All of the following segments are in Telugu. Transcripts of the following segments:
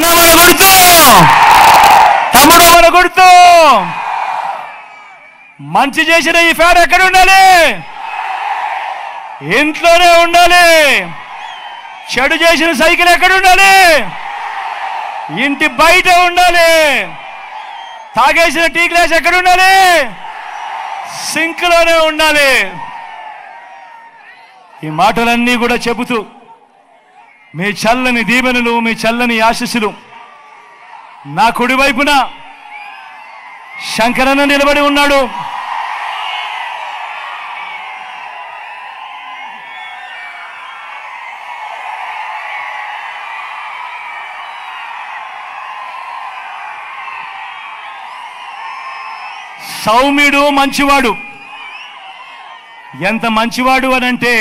అన్న మన గుర్తు, తమ్ముడు మన గుర్తు. మంచి చేసిన ఈ ఫ్యాన్ ఎక్కడ ఉండాలి? ఇంట్లోనే ఉండాలి. చెడు చేసిన సైకిల్ ఎక్కడ ఉండాలి? ఇంటి బయట ఉండాలి. తాగేసిన టీ గ్లాస్ ఎక్కడ ఉండాలి? సింక్లోనే ఉండాలి. ఈ మాటలన్నీ కూడా చెబుతూ మీ చల్లని దీవెనలు, మీ చల్లని ఆశీస్సులు నా కుడివైపున శంకరన్న నిలబడి ఉన్నాడు. సౌమ్యుడు, మంచివాడు. ఎంత మంచివాడు అనంటే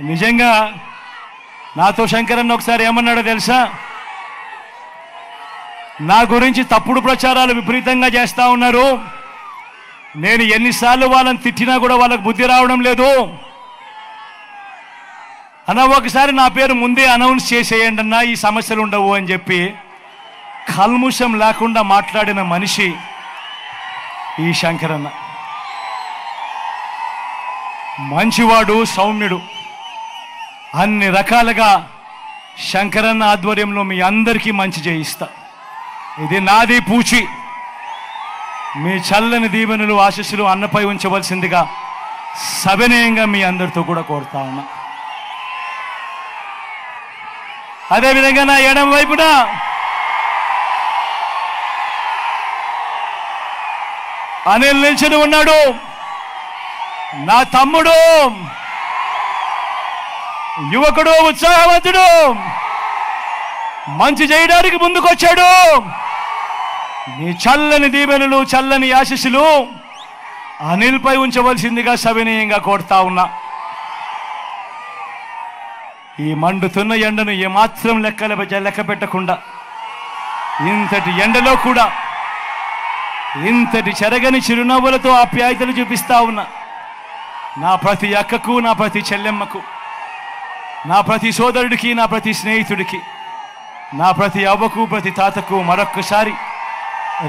నిజంగా నాతో శంకరన్న ఒకసారి ఏమన్నాడో తెలుసా? నా గురించి తప్పుడు ప్రచారాలు విపరీతంగా చేస్తూ ఉన్నారు. నేను ఎన్నిసార్లు వాళ్ళని తిట్టినా కూడా వాళ్ళకు బుద్ధి రావడం లేదు అన్న. ఒకసారి నా పేరు ముందే అనౌన్స్ చేసేయండి అన్న, ఈ సమస్యలు ఉండవు అని చెప్పి కల్ముషం లేకుండా మాట్లాడిన మనిషి ఈ శంకరన్న. మంచివాడు, సౌమ్యుడు. అన్ని రకాలుగా శంకరన్న ఆధ్వర్యంలో మీ అందరికీ మంచి చేయిస్తా. ఇది నాది పూచి. మీ చల్లని దీవెనలు, ఆశీస్సులు అన్నపై ఉంచవలసిందిగా సవినయంగా మీ అందరితో కూడా కోరుతా ఉన్నా. అదేవిధంగా నా ఎడమ వైపున అనిల్ నిల్చుని ఉన్నాడు. నా తమ్ముడు, యువకుడు, ఉత్సాహవంతుడు, మంచి చేయడానికి ముందుకొచ్చాడు. నీ చల్లని దీవెనలు, చల్లని ఆశీస్సులు అనిల్పై ఉంచవలసిందిగా సవినయంగా కోరుతా ఉన్నా. ఈ మండుతున్న ఎండను ఏమాత్రం లెక్క పెట్టకుండా ఇంతటి ఎండలో కూడా ఇంతటి చెరగని చిరునవ్వులతో ఆప్యాయతలు చూపిస్తా ఉన్నా నా ప్రతి అక్కకు, నా ప్రతి చెల్లెమ్మకు, నా ప్రతి సోదరుడికి, నా ప్రతి స్నేహితుడికి, నా ప్రతి అవ్వకు, ప్రతి తాతకు మరొక్కసారి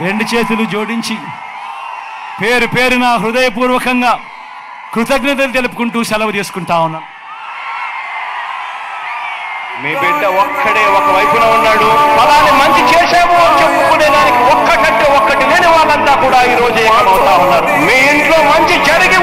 రెండు చేతులు జోడించి పేరు పేరున హృదయపూర్వకంగా కృతజ్ఞతలు తెలుపుకుంటూ సెలవు తీసుకుంటా ఉన్నాను. మీ బిడ్డ ఒక్కడే ఒక వైపున ఉన్నాడు. ఫలాన్ని మంచి చేశాము అని చెప్పుకునేదానికి ఒక్కటంటే ఒక్కటి లేని వాళ్ళంతా కూడా ఈ రోజు ఏకమవుతా ఉన్నారు. మీ ఇంట్లో మంచి జరిగి